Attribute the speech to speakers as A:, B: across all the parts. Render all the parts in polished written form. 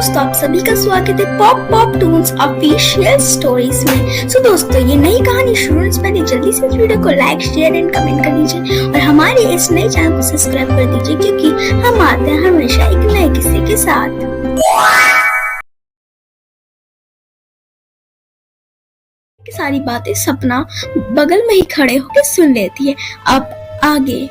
A: दोस्तों, आप सभी का स्वागत है pop pop Toons official stories में। सो दोस्तों, ये नई कहानी शुरू से पहले जल्दी से इस वीडियो को लाइक, शेयर एंड कमेंट कर दीजिए और हमारे इस नए चैनल को सब्सक्राइब कर दीजिए, क्योंकि हम आते हैं हमेशा एक नए किस्से के साथ। सारी बातें सपना बगल में ही खड़े होकर सुन लेती है। अब आगे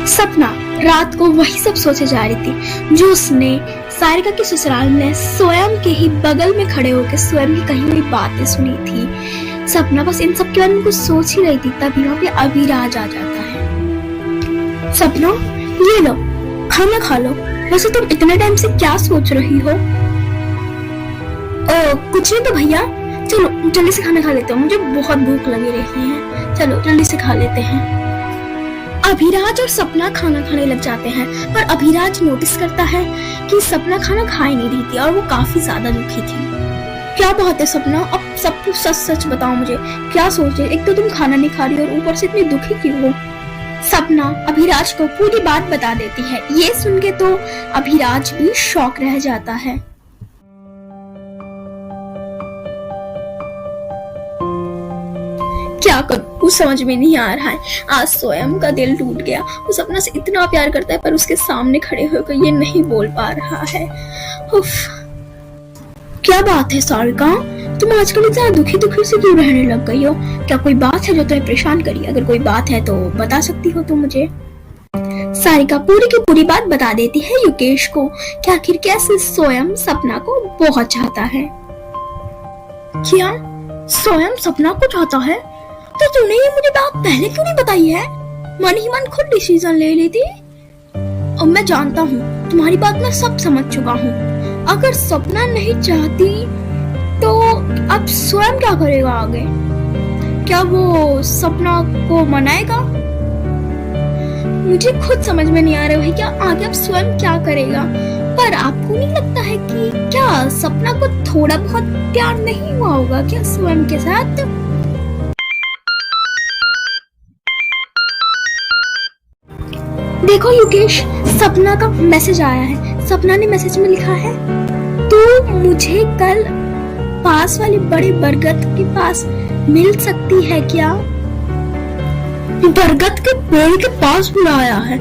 A: सपना रात को वही सब सोचे जा रही थी जो उसने सारिका के ससुराल में स्वयं के ही बगल में खड़े होकर स्वयं की कही हुई बातें सुनी थी। सपना बस इन सब के बारे में कुछ सोच ही रही थी, तभी वहाँ पे अभिराज आ जाता है। सपना, ये लो, खाना खा लो। वैसे तुम इतने टाइम से क्या सोच रही हो? कुछ नहीं तो भैया, चलो जल्दी से खाना खा लेते हो, मुझे बहुत भूख लगी रही है। चलो जल्दी से खा लेते हैं। अभिराज और सपना खाना खाने लग जाते हैं, पर अभिराज नोटिस करता है कि सपना खाना खा ही नहीं रही थी और वो काफी ज्यादा दुखी थी। क्या बात है सपना, अब सब कुछ सच सच बताओ मुझे, क्या सोच रही? एक तो तुम खाना नहीं खा रही और ऊपर से इतनी दुखी क्यों हो? सपना अभिराज को पूरी बात बता देती है। ये सुन के तो अभिराज भी शॉक रह जाता है। क्या करूं, कुछ समझ में नहीं आ रहा है। आज स्वयं का दिल टूट गया। वो सपना से इतना प्यार करता है, पर उसके सामने खड़े होकर ये नहीं बोल पा रहा है। उफ, क्या बात है सारिका, तुम आजकल इतना दुखी दुखी से क्यों रहने लग गई हो? क्या कोई बात है जो तुम्हें परेशान करी? अगर कोई बात है तो बता सकती हो तुम मुझे। सारिका पूरी की पूरी बात बता देती है युकेश को कि आखिर कैसे स्वयं सपना को बहुत चाहता है। क्या स्वयं सपना को चाहता है? तो तूने ये मुझे बात पहले क्यों नहीं बताई है? मन ही मन खुद डिसीजन ले ली थी। अब मैं जानता हूँ, तुम्हारी बात मैं सब समझ चुका हूँ। अगर सपना नहीं चाहती तो अब स्वयं क्या करेगा आगे? क्या वो सपना को मनाएगा? मुझे खुद समझ में नहीं आ रहा है क्या आगे अब स्वयं क्या करेगा। पर आपको नहीं लगता है कि क्या सपना को थोड़ा बहुत प्यार नहीं हुआ होगा क्या स्वयं के साथ? देखो युकेश, सपना का मैसेज आया है। सपना ने मैसेज में लिखा है, तू मुझे कल पास वाले बड़े बरगद के पास मिल सकती है क्या? बरगद के पेड़ के पास बुलाया है,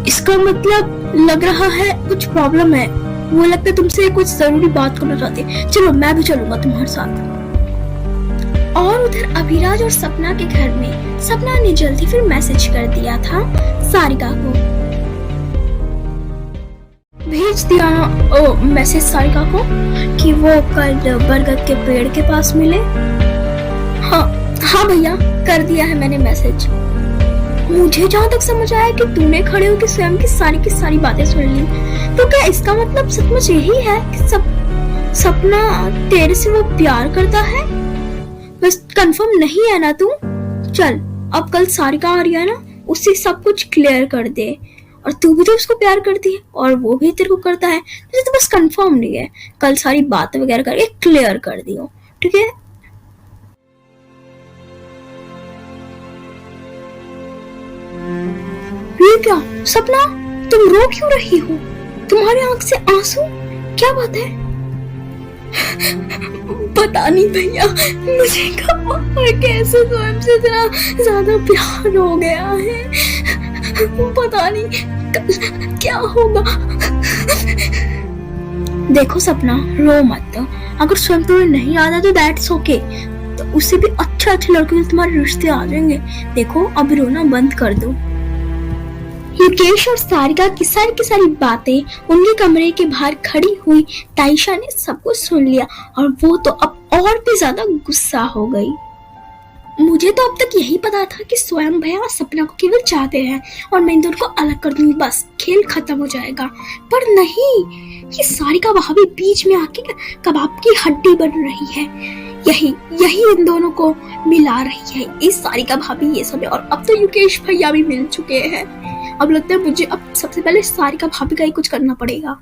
A: इसका मतलब लग रहा है कुछ प्रॉब्लम है। वो लगता है तुमसे कुछ जरूरी बात करना चाहती है। चलो मैं भी चलूंगा तुम्हारे साथ। और उधर अभिराज और सपना के घर में सपना ने जल्दी फिर मैसेज कर दिया था सारिका को। भेज दिया मैसेज सारिका को कि वो कल बरगद के पेड़ के पास मिले। हाँ भैया, कर दिया है मैंने मैसेज। मुझे जहाँ तक समझ आया कि तूने खड़े होकर स्वयं की सारी बातें सुन ली, तो क्या इसका मतलब सचमुच यही है कि सपना तेरे से वो प्यार करता है? बस कंफर्म नहीं है ना तू? चल, अब कल सारिका आ रही है ना, उससे सब कुछ क्लियर कर दे। और तू भी तो उसको प्यार करती है और वो भी तेरे को करता है, तो बस कंफर्म नहीं है। कल सारी बातें वगैरह करके क्लियर कर दियो, ठीक है? ये क्या सपना, तुम रो क्यों रही हो? तुम्हारी आंख से आंसू, क्या बात है? पता नहीं भैया, मुझे कब और कैसे स्वयं से इतना ज्यादा प्यार हो गया है। पता नहीं क्या होगा। देखो सपना, रो मत। अगर स्वयं तुम्हें नहीं आता तो दैट्स ओके, तो उससे भी अच्छे लड़के से तुम्हारे रिश्ते आ जाएंगे। देखो अब रोना बंद कर दो। युकेश और सारिका की सारी बातें उनके कमरे के बाहर खड़ी हुई ताइशा ने सब कुछ सुन लिया और वो तो अब और भी ज्यादा गुस्सा हो गई। मुझे तो अब तक यही पता था कि स्वयं भैया सपना को केवल चाहते हैं और मैं इन दोनों को अलग कर दूंगी, बस खेल खत्म हो जाएगा। पर नहीं, ये सारिका भाभी बीच में आके कबाब की हड्डी बन रही है। यही इन दोनों को मिला रही है। इस सारिका भाभी ये सब है। और अब तो युकेश भैया भी मिल चुके हैं। अब लगता है मुझे अब सबसे पहले सारिका भाभी का ही कुछ करना पड़ेगा।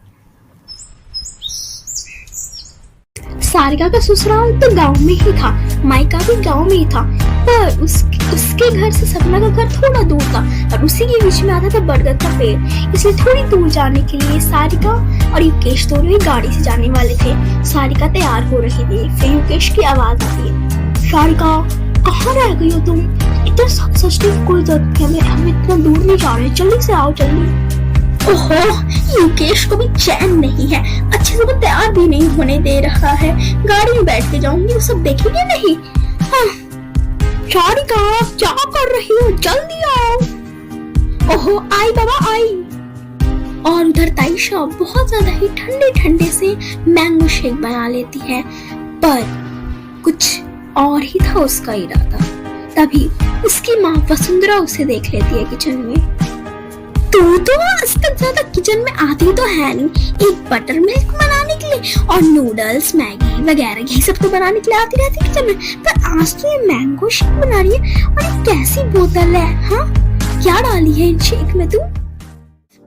A: सारिका का ससुराल तो गांव में ही था, मायका भी गांव में ही था, पर उसके घर से सपना का घर थोड़ा दूर था और उसी के बीच में आता था बरगद का पेड़। इसलिए थोड़ी दूर जाने के लिए सारिका और युकेश दोनों ही गाड़ी से जाने वाले थे। सारिका तैयार हो रही थी, फिर युकेश की आवाज आती है, सारिका कहाँ रह गई हो तुम? इतना सस्ती कोई जरूरत है, हम इतना दूर नहीं जा रहे, जल्दी से आओ जल्दी। ओहो, युकेश को भी चैन नहीं है, अच्छे से वो तैयार भी नहीं होने दे रहा है। गाड़ी में बैठ के जाऊंगी, वो सब देखेंगे नहीं। हाँ, सारिका क्या कर रही हो, जल्दी आओ। ओहो, आई बाबा आई। और उधर ताइशा बहुत ज्यादा ही ठंडे ठंडे से मैंगो शेक बना लेती है, पर कुछ और ही था उसका इरादा। तभी उसकी माँ वसुंधरा उसे देख लेती है किचन में। तू तो आज तक ज्यादा किचन में आती तो है नहीं, एक बटर मिल्क बनाने के लिए और नूडल्स मैगी वगैरह यही सब तो बनाने के लिए आती रहती है किचन में, पर आज तो ये मैंगो शेक बना रही है। और ये कैसी बोतल है, हाँ क्या डाली है इन शेक में तू?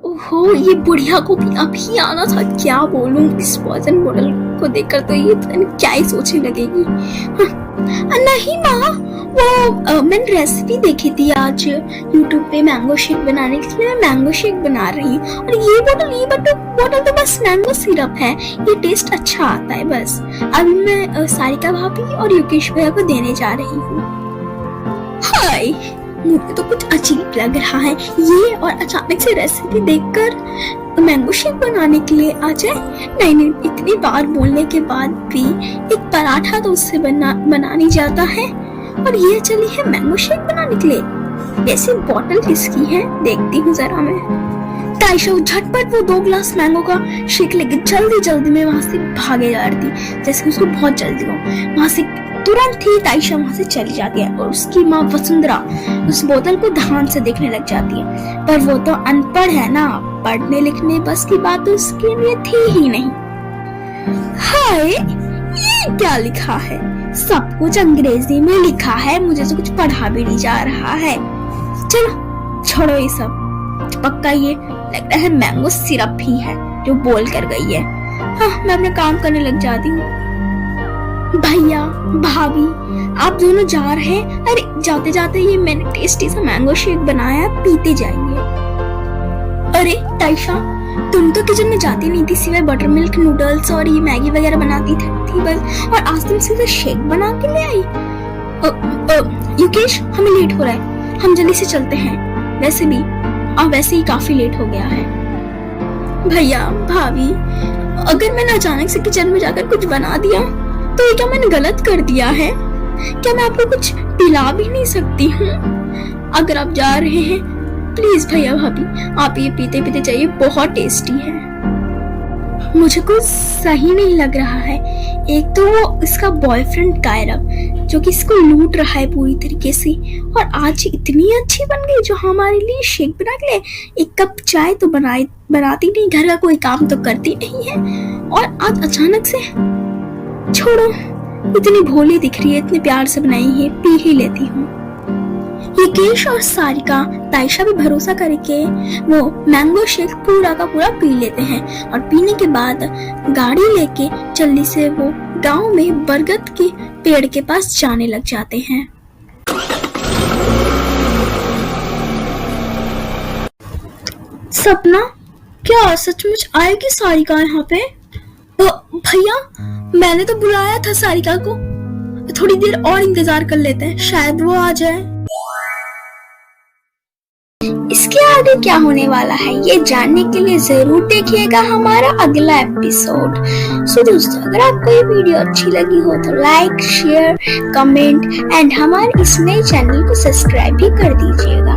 A: ओहो, ये बुढ़िया को भी अभी आना था, क्या बोलूं इस पॉइजन बोतल को देखकर तो ये क्या ही सोचने लगेगी। नहीं माँ, वो मैंने रेसिपी देखी थी आज यूट्यूब पे मैंगो शेक बनाने के लिए, मैं मैंगो शेक बना रही हूँ। और ये बोतल तो बस मैंगो सिरप है, ये टेस्ट अच्छा आता है बस। अभी मैं सारिका भाभी और युकेश भैया को देने जा रही हूँ। हाय, मुझे तो कुछ अजीब लग रहा है ये, और अचानक से रेसिपी देखकर मैंगो शेक बनाने के लिए आ जाए। नहीं, इतनी बार बोलने के बाद भी एक पराठा तो उससे बना नहीं जाता है, और ये चली है मैंगो शेक बनाने के लिए। वैसे बॉटल किसकी है, देखती हूँ जरा मैं। ताइशा झटपट वो 2 ग्लास मैंगो का शेक लेके जल्दी में वहां से भागे जा रही थी, जैसे उसको बहुत जल्दी हो। वहां से तुरंत ही ताइशा वहां से चली जाती है और उसकी माँ वसुंधरा उस बोतल को ध्यान से देखने लग जाती है, पर वो तो अनपढ़ है ना, पढ़ने लिखने बस की बात तो उसके लिए थी ही नहीं। हाय, ये क्या लिखा है? सब कुछ अंग्रेजी में लिखा है, मुझे तो कुछ पढ़ा भी नहीं जा रहा है। चलो छोड़ो ये सब, पक्का ये लग रहा है मैंगो सिरप ही है जो बोल कर गई है। हाँ, मैं अपना काम करने लग जाती हूँ। भैया भाभी आप दोनों जा रहे हैं? अरे जाते जाते ये मैंने टेस्टी सा मैंगो शेक बनाया, पीते जाइए। अरे ताइशा, तुम तो किचन में जाती नहीं थी, सिवाय बटर मिल्क नूडल्स और ये मैगी वगैरह बनाती थी बस, और आज तुम सीधा शेक बना के ले आई। युकेश, हमें लेट हो रहा है, हम जल्दी से चलते हैं। वैसे ही काफी लेट हो गया है। भैया भाभी, अगर मैंने अचानक से किचन में जाकर कुछ बना दिया तो ये क्या मैंने गलत कर दिया है? क्या मैं आपको कुछ पिला भी नहीं सकती हूँ? अगर आप जा रहे हैं प्लीज भैया भाभी, आप ये पीते पीते जाइए, बहुत टेस्टी है। मुझे कुछ सही नहीं लग रहा है। एक तो वो इसका बॉयफ्रेंड कायरव जो कि इसको लूट रहा है पूरी तरीके से, और आज इतनी अच्छी बन गई जो हमारे लिए शेक बना के ले। एक कप चाय तो बनाती नहीं, घर का कोई काम तो करती नहीं है, और आज अचानक से छोड़ो, इतनी भोली दिख रही है, इतने प्यार से बनाई है, पी ही लेती हूँ। युकेश और सारिका ताइशा भी भरोसा करके वो मैंगो शेक पूरा का पूरा पी लेते हैं, और पीने के बाद गाड़ी लेके जल्दी से वो गांव में बरगद के पेड़ के पास जाने लग जाते हैं। सपना, क्या सचमुच आएगी सारिका यहाँ पे? भैया, मैंने तो बुलाया था सारिका को, थोड़ी देर और इंतजार कर लेते हैं, शायद वो आ जाए। इसके आगे क्या होने वाला है ये जानने के लिए जरूर देखिएगा हमारा अगला एपिसोड। सो दोस्तों, अगर आपको ये वीडियो अच्छी लगी हो तो लाइक, शेयर, कमेंट एंड हमारे इस नए चैनल को सब्सक्राइब भी कर दीजिएगा।